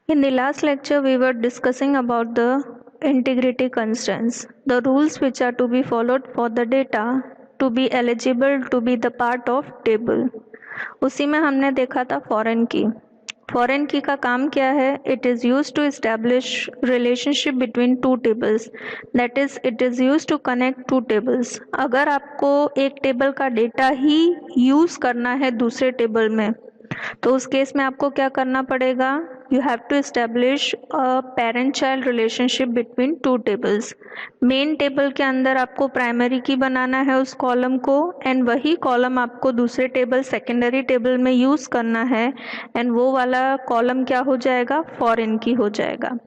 In the last lecture, we were discussing about the integrity constraints, the rules which are to be followed for the data to be eligible to be the part of table. उसी में हमने देखा था foreign की। Foreign की का काम क्या है? It is use to establish relationship between two tables, that is it is use to connect two tables. अगर आपको एक टेबल का डेटा ही यूज़ करना है दूसरे टेबल में, तो उस केस में आपको क्या करना पड़ेगा? You have to establish a parent child relationship between two tables. Main table के अंदर आपको प्राइमरी की बनाना है उस कॉलम को, एंड वही कॉलम आपको दूसरे टेबल सेकेंडरी टेबल में यूज़ करना है, एंड वो वाला कॉलम क्या हो जाएगा? फॉरेन की हो जाएगा।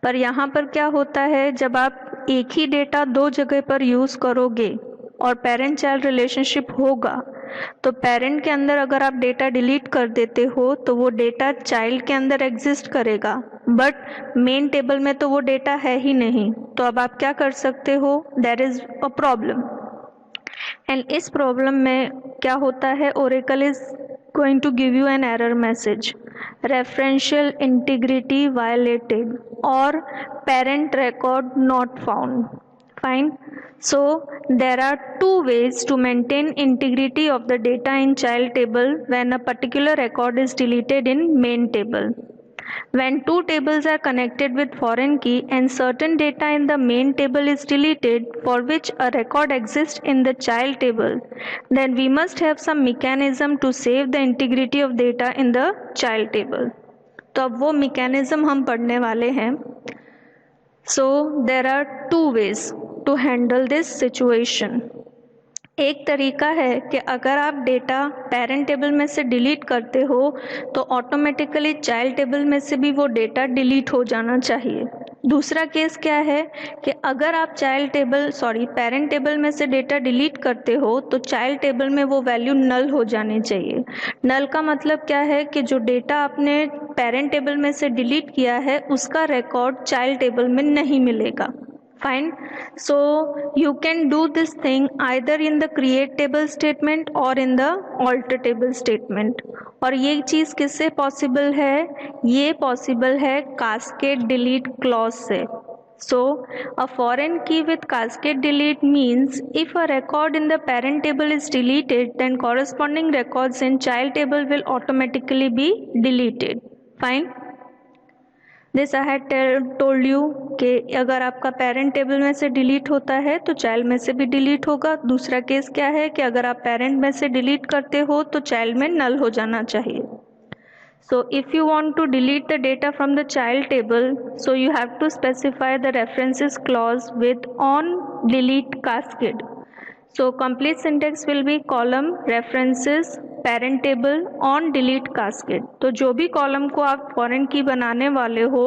पर यहाँ पर क्या होता है, जब आप एक ही डेटा दो जगह पर यूज़ करोगे और पेरेंट चाइल्ड रिलेशनशिप होगा, तो पेरेंट के अंदर अगर आप डेटा डिलीट कर देते हो तो वो डेटा चाइल्ड के अंदर एग्जिस्ट करेगा, बट मेन टेबल में तो वो डेटा है ही नहीं। तो अब आप क्या कर सकते हो? There is a problem, and इस प्रॉब्लम में क्या होता है, Oracle is going to give you an error message, referential integrity violated और parent record not found. Fine. So there are two ways to maintain integrity of the data in child table when a particular record is deleted in main table. When two tables are connected with foreign key and certain data in the main table is deleted for which a record exists in the child table, then we must have some mechanism to save the integrity of data in the child table. तो अब वो mechanism हम पढ़ने वाले हैं। So there are two ways to handle this situation. एक तरीका है कि अगर आप डेटा पेरेंट टेबल में से डिलीट करते हो तो ऑटोमेटिकली चाइल्ड टेबल में से भी वो डेटा डिलीट हो जाना चाहिए। दूसरा केस क्या है कि अगर आप पेरेंट टेबल में से डेटा डिलीट करते हो तो चाइल्ड टेबल में वो वैल्यू नल हो जानी चाहिए। नल का मतलब क्या है कि जो डेटा आपने पेरेंट टेबल में से डिलीट किया है उसका रिकॉर्ड चाइल्ड टेबल में नहीं मिलेगा। Fine. So you can do this thing either in the create table statement or in the alter table statement. और ये चीज़ किससे पॉसिबल है? ये पॉसिबल है cascade delete clause से। So a foreign key with cascade delete means if a record in the parent table is deleted, then corresponding records in child table will automatically be deleted. Fine. This I had told you कि अगर आपका parent table में से delete होता है तो child में से भी डिलीट होगा। दूसरा केस क्या है कि अगर आप पेरेंट में से डिलीट करते हो तो चाइल्ड में नल हो जाना चाहिए। So if you want to delete the data from the child table, so you have to specify the references clause with on delete cascade. So complete syntax will be column references parent table on delete cascade. तो जो भी column को आप foreign की बनाने वाले हो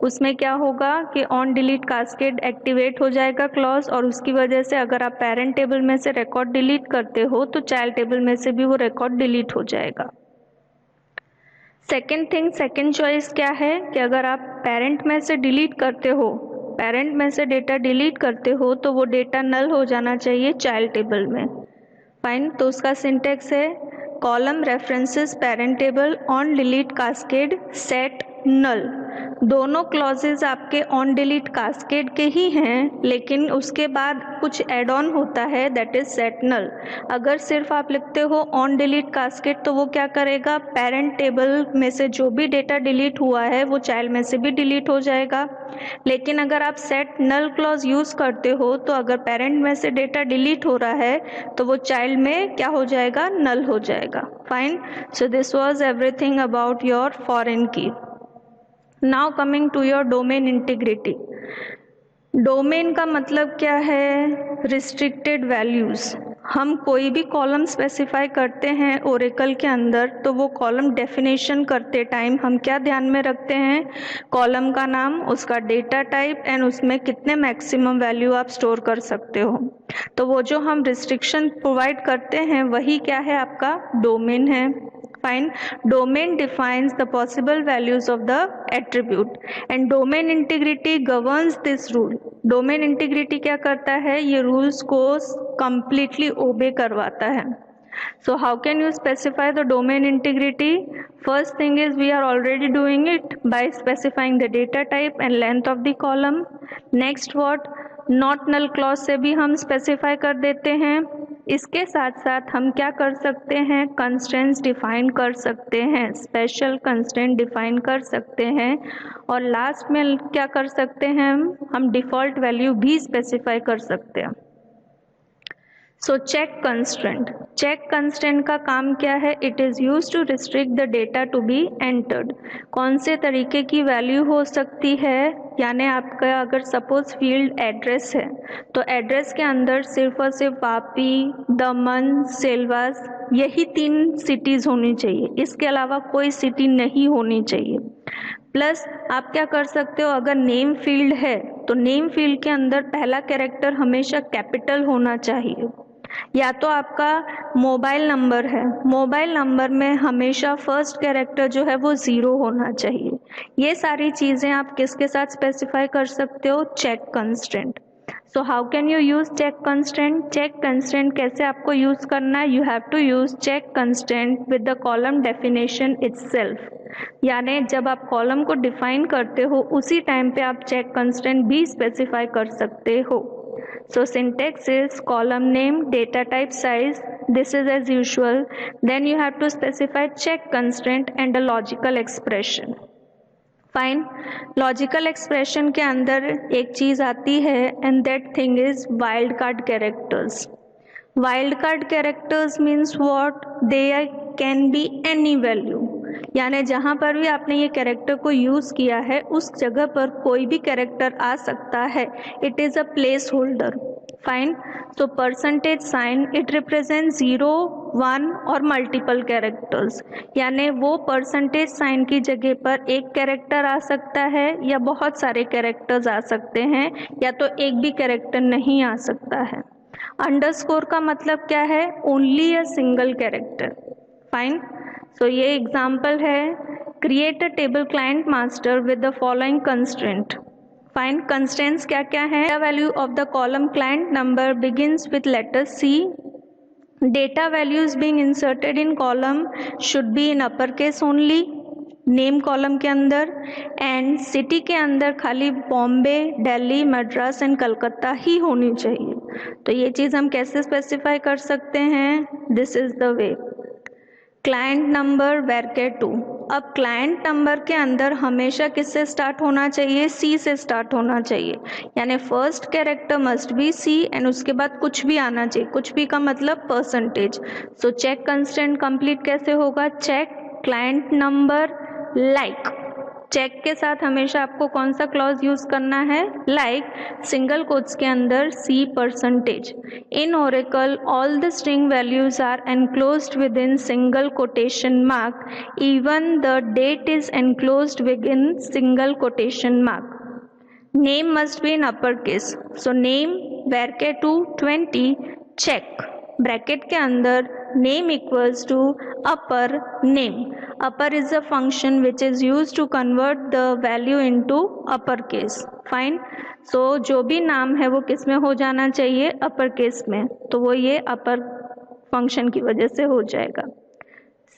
उसमें क्या होगा कि on delete cascade एक्टिवेट हो जाएगा क्लॉज, और उसकी वजह से अगर आप पेरेंट टेबल में से रिकॉर्ड डिलीट करते हो तो चाइल्ड टेबल में से भी वो रिकॉर्ड डिलीट हो जाएगा। सेकेंड चॉइस क्या है कि अगर आप पेरेंट में से डिलीट करते हो, पेरेंट में से डेटा डिलीट करते हो तो वो डेटा नल हो जाना चाहिए चाइल्ड टेबल में। फाइन। तो उसका सिंटेक्स है column references parent table on delete cascade set null. दोनों क्लॉजेज आपके ऑन डिलीट कास्केड के ही हैं, लेकिन उसके बाद कुछ एड ऑन होता है दैट इज सेट नल। अगर सिर्फ आप लिखते हो ऑन डिलीट कास्केड तो वो क्या करेगा, पेरेंट टेबल में से जो भी डेटा डिलीट हुआ है वो चाइल्ड में से भी डिलीट हो जाएगा। लेकिन अगर आप सेट नल क्लॉज यूज करते हो तो अगर पेरेंट में से डेटा डिलीट हो रहा है तो वो चाइल्ड में क्या हो जाएगा, नल हो जाएगा। Fine. So this was everything about your foreign key. Now coming to your domain integrity. Domain का मतलब क्या है? Restricted values. हम कोई भी कॉलम स्पेसिफाई करते हैं ओरेकल के अंदर तो वो कॉलम डेफिनेशन करते टाइम हम क्या ध्यान में रखते हैं? कॉलम का नाम, उसका डेटा टाइप एंड उसमें कितने मैक्सिमम वैल्यू आप स्टोर कर सकते हो। तो वो जो हम रिस्ट्रिक्शन प्रोवाइड करते हैं वही क्या है, आपका डोमेन है। Fine. Domain defines the possible values of the attribute and domain integrity governs this rule. Domain integrity क्या करता है? ये rules को completely obey करवाता है। So how can you specify the domain integrity? First thing is we are already doing it by specifying the data type and length of the column. Next what? Not null clause से भी हम specify कर देते हैं. इसके साथ साथ हम क्या कर सकते हैं? constraints define कर सकते हैं, special constraint define कर सकते हैं, और लास्ट में क्या कर सकते हैं? हम default value भी specify कर सकते हैं. सो चेक कंस्ट्रेंट का काम क्या है? It is use to restrict the data to be entered. कौन से तरीके की वैल्यू हो सकती है? यानी आपका अगर सपोज फील्ड एड्रेस है तो एड्रेस के अंदर सिर्फ और सिर्फ वापी, दमन, सिलवास यही 3 सिटीज़ होनी चाहिए, इसके अलावा कोई सिटी नहीं होनी चाहिए. प्लस आप क्या कर सकते हो? अगर नेम फील्ड है तो नेम फील्ड के अंदर पहला कैरेक्टर हमेशा कैपिटल होना चाहिए. या तो आपका मोबाइल नंबर है, मोबाइल नंबर में हमेशा फर्स्ट कैरेक्टर जो है वो 0 होना चाहिए. ये सारी चीज़ें आप किसके साथ स्पेसिफाई कर सकते हो? Check constraint. So how can you use check constraint? Check constraint कैसे आपको यूज करना है? You have to use check constraint with the column definition itself. यानी जब आप कॉलम को डिफाइन करते हो उसी टाइम पे आप चेक कंस्ट्रेंट भी स्पेसिफाई कर सकते हो. So syntax is column name, data type, size. This is as usual. Then you have to specify check constraint and a logical expression. Fine. Logical expression के अंदर एक चीज़ आती है and that thing is wildcard characters. Wildcard characters means what? They can be any value. यानी जहाँ पर भी आपने ये कैरेक्टर को यूज़ किया है उस जगह पर कोई भी कैरेक्टर आ सकता है. It is a placeholder. Fine. So percentage sign it represent 0, 1 और मल्टीपल कैरेक्टर्स. यानी वो परसेंटेज साइन की जगह पर एक कैरेक्टर आ सकता है या बहुत सारे कैरेक्टर्स आ सकते हैं, या तो एक भी कैरेक्टर नहीं आ सकता है. अंडरस्कोर का मतलब क्या है? Only a single character. Fine. So ये एग्जाम्पल है. Create a table client master with the following constraint. Fine. Constraints क्या क्या है? Data value of the column client number begins with letter C. Data values being inserted in column should be in upper case only. Name column के अंदर. And city के अंदर खाली Bombay, Delhi, Madras and Calcutta ही होनी चाहिए. तो ये चीज़ हम कैसे स्पेसिफाई कर सकते हैं? This is the way. Client number varchar 2. अब क्लाइंट नंबर के अंदर हमेशा किससे स्टार्ट होना चाहिए? C से स्टार्ट होना चाहिए. यानी first character must be C and उसके बाद कुछ भी आना चाहिए. कुछ भी का मतलब percentage. So check constraint complete कैसे होगा? Check client number like. Check के साथ हमेशा आपको कौन सा क्लॉज यूज करना है? लाइक सिंगल कोट्स के अंदर C percentage. In Oracle all the string values are enclosed within single quotation mark. Even the date is enclosed within single quotation mark. Name must be in upper case. So name varchar 2 20 check bracket के अंदर name equals to upper name. Upper is a function which is use to convert the value into upper case. Fine. So जो भी नाम है वो किस में हो जाना चाहिए? अपर केस में. तो वो ये अपर फंक्शन की वजह से हो जाएगा.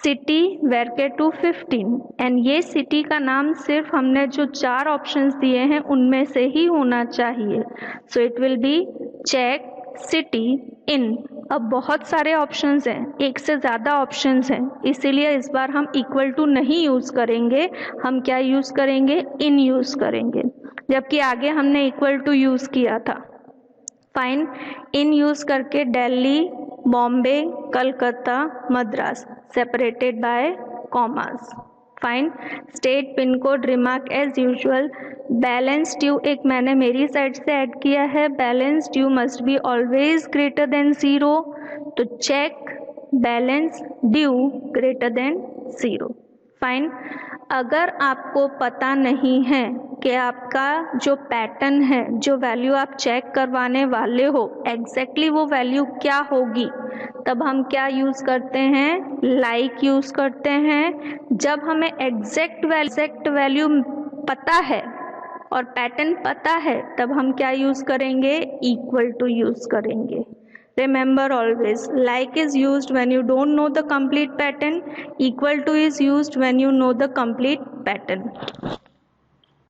सिटी varchar 2 15 एंड ये सिटी का नाम सिर्फ हमने जो 4 ऑप्शंस दिए हैं उनमें से ही होना चाहिए. So it will be check city in. अब बहुत सारे ऑप्शंस हैं, एक से ज़्यादा ऑप्शंस हैं, इसीलिए इस बार हम इक्वल टू नहीं यूज़ करेंगे. हम क्या यूज़ करेंगे? इन यूज़ करेंगे, जबकि आगे हमने इक्वल टू यूज़ किया था. फाइन. इन यूज़ करके Delhi, Bombay, Calcutta, Madras separated by commas. Fine. State, pin code, remark as usual. Balance due एक मैंने मेरी साइड से ऐड किया है. Balance due must be always greater than 0. तो check balance due greater than 0. Fine. अगर आपको पता नहीं है कि आपका जो पैटर्न है, जो वैल्यू आप चेक करवाने वाले हो, एग्जैक्टली वो वैल्यू क्या होगी, तब हम क्या यूज़ करते हैं? लाइक यूज़ करते हैं. जब हमें एग्जैक्ट वैल्यू पता है और पैटर्न पता है तब हम क्या यूज़ करेंगे? इक्वल टू यूज़ करेंगे. Remember always, like is used when you don't know the complete pattern, equal to is used when you know the complete pattern.